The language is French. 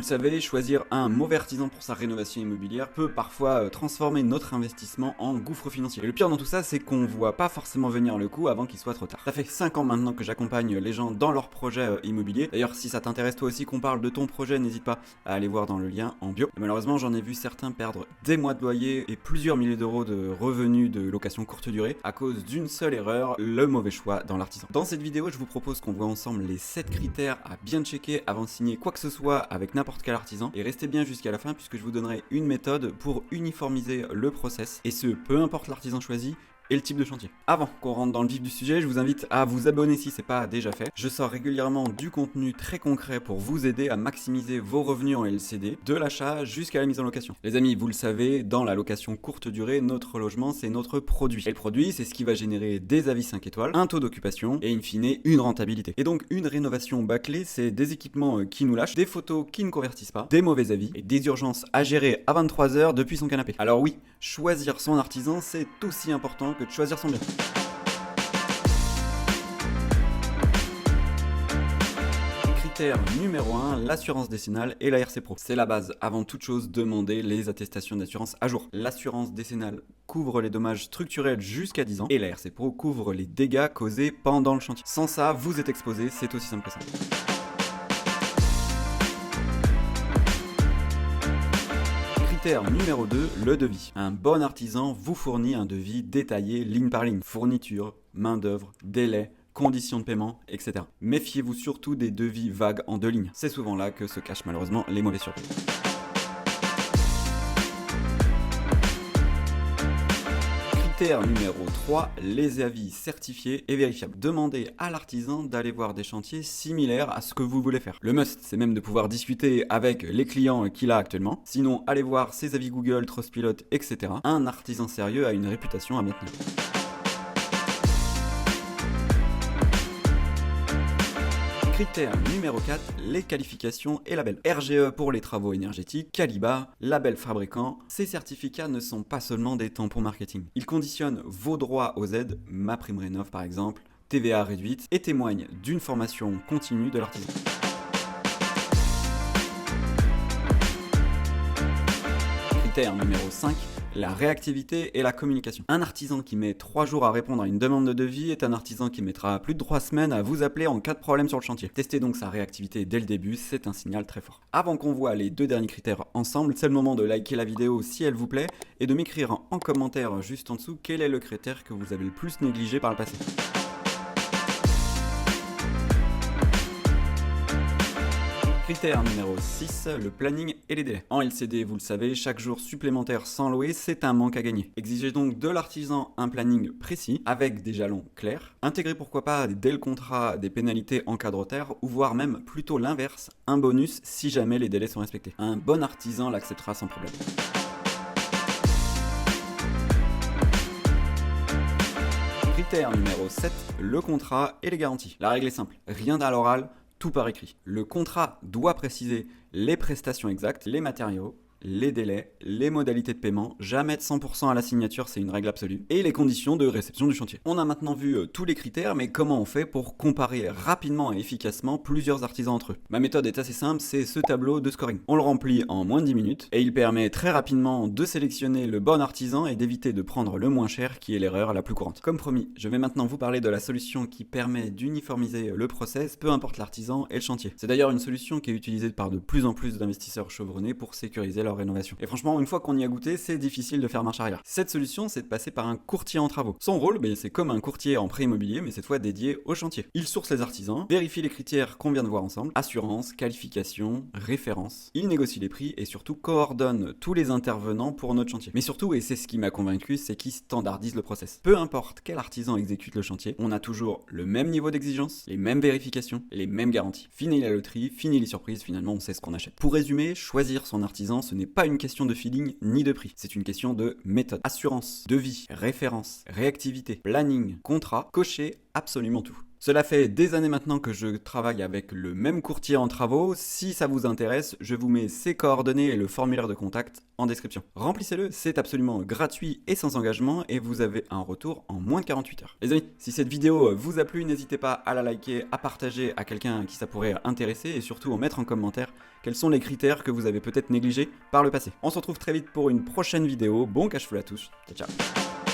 le savez, choisir un mauvais artisan pour sa rénovation immobilière peut parfois transformer notre investissement en gouffre financier. Et le pire dans tout ça, c'est qu'on voit pas forcément venir le coup avant qu'il soit trop tard. Ça fait 5 ans maintenant que j'accompagne les gens dans leurs projets immobiliers. D'ailleurs, si ça t'intéresse toi aussi qu'on parle de ton projet, n'hésite pas à aller voir dans le lien en bio. Et malheureusement, j'en ai vu certains perdre des mois de loyer et plusieurs milliers d'euros de revenus de location courte durée à cause d'une seule erreur, le mauvais choix dans l'artisan. Dans cette vidéo, je vous propose qu'on voit ensemble les 7 critères à bien checker avant de signer quoi que ce soit avec n'importe quel artisan, et restez bien jusqu'à la fin puisque je vous donnerai une méthode pour uniformiser le process, et ce peu importe l'artisan choisi et le type de chantier. Avant qu'on rentre dans le vif du sujet, je vous invite à vous abonner si c'est pas déjà fait. Je sors régulièrement du contenu très concret pour vous aider à maximiser vos revenus en LCD, de l'achat jusqu'à la mise en location. Les amis, vous le savez, dans la location courte durée, notre logement c'est notre produit. Et le produit, c'est ce qui va générer des avis 5 étoiles, un taux d'occupation et in fine une rentabilité. Et donc une rénovation bâclée, c'est des équipements qui nous lâchent, des photos qui ne convertissent pas, des mauvais avis et des urgences à gérer à 23 h depuis son canapé. Alors oui, choisir son artisan, c'est aussi important que de choisir son bien. Critère numéro 1, l'assurance décennale et la RC Pro. C'est la base. Avant toute chose, demandez les attestations d'assurance à jour. L'assurance décennale couvre les dommages structurels jusqu'à 10 ans et la RC Pro couvre les dégâts causés pendant le chantier. Sans ça, vous êtes exposé, c'est aussi simple que ça. Critère numéro 2, le devis. Un bon artisan vous fournit un devis détaillé ligne par ligne. Fourniture, main d'œuvre, délai, conditions de paiement, etc. Méfiez-vous surtout des devis vagues en 2 lignes. C'est souvent là que se cachent malheureusement les mauvaises surprises. Critère numéro 3, les avis certifiés et vérifiables. Demandez à l'artisan d'aller voir des chantiers similaires à ce que vous voulez faire. Le must, c'est même de pouvoir discuter avec les clients qu'il a actuellement. Sinon, allez voir ses avis Google, Trustpilot, etc. Un artisan sérieux a une réputation à maintenir. Critère numéro 4, les qualifications et labels. RGE pour les travaux énergétiques, Caliba, label fabricant. Ces certificats ne sont pas seulement des tampons marketing. Ils conditionnent vos droits aux aides, MaPrimeRénov par exemple, TVA réduite, et témoignent d'une formation continue de l'artisan. Critère numéro 5, la réactivité et la communication. Un artisan qui met 3 jours à répondre à une demande de devis est un artisan qui mettra plus de 3 semaines à vous appeler en cas de problème sur le chantier. Testez donc sa réactivité dès le début, c'est un signal très fort. Avant qu'on voit les 2 derniers critères ensemble, c'est le moment de liker la vidéo si elle vous plaît et de m'écrire en commentaire juste en dessous quel est le critère que vous avez le plus négligé par le passé. Critère numéro 6, le planning et les délais. En LCD, vous le savez, chaque jour supplémentaire sans louer, c'est un manque à gagner. Exigez donc de l'artisan un planning précis, avec des jalons clairs. Intégrez pourquoi pas dès le contrat des pénalités en cas de retard, ou voire même plutôt l'inverse, un bonus si jamais les délais sont respectés. Un bon artisan l'acceptera sans problème. Critère numéro 7, le contrat et les garanties. La règle est simple, rien à l'oral, tout par écrit. Le contrat doit préciser les prestations exactes, les matériaux, les délais, les modalités de paiement, jamais de 100% à la signature, c'est une règle absolue, et les conditions de réception du chantier. On a maintenant vu tous les critères, mais comment on fait pour comparer rapidement et efficacement plusieurs artisans entre eux? Ma méthode est assez simple, c'est ce tableau de scoring. On le remplit en moins de 10 minutes, et il permet très rapidement de sélectionner le bon artisan et d'éviter de prendre le moins cher, qui est l'erreur la plus courante. Comme promis, je vais maintenant vous parler de la solution qui permet d'uniformiser le process, peu importe l'artisan et le chantier. C'est d'ailleurs une solution qui est utilisée par de plus en plus d'investisseurs chevronnés pour sécuriser leur rénovation. Et franchement, une fois qu'on y a goûté, c'est difficile de faire marche arrière. Cette solution, c'est de passer par un courtier en travaux. Son rôle, c'est comme un courtier en prêt immobilier, mais cette fois dédié au chantier. Il source les artisans, vérifie les critères qu'on vient de voir ensemble, assurance, qualification, référence. Il négocie les prix et surtout coordonne tous les intervenants pour notre chantier. Mais surtout, et c'est ce qui m'a convaincu, c'est qu'il standardise le process. Peu importe quel artisan exécute le chantier, on a toujours le même niveau d'exigence, les mêmes vérifications et les mêmes garanties. Fini la loterie, fini les surprises, finalement on sait ce qu'on achète. Pour résumer, choisir son artisan, ce n'est pas une question de feeling ni de prix, c'est une question de méthode. Assurance, devis, référence, réactivité, planning, contrat, cochez absolument tout. Cela fait des années maintenant que je travaille avec le même courtier en travaux. Si ça vous intéresse, je vous mets ses coordonnées et le formulaire de contact en description. Remplissez-le, c'est absolument gratuit et sans engagement et vous avez un retour en moins de 48 heures. Les amis, si cette vidéo vous a plu, n'hésitez pas à la liker, à partager à quelqu'un à qui ça pourrait intéresser et surtout en mettre en commentaire quels sont les critères que vous avez peut-être négligés par le passé. On se retrouve très vite pour une prochaine vidéo. Bon cash flow à tous. Ciao ciao.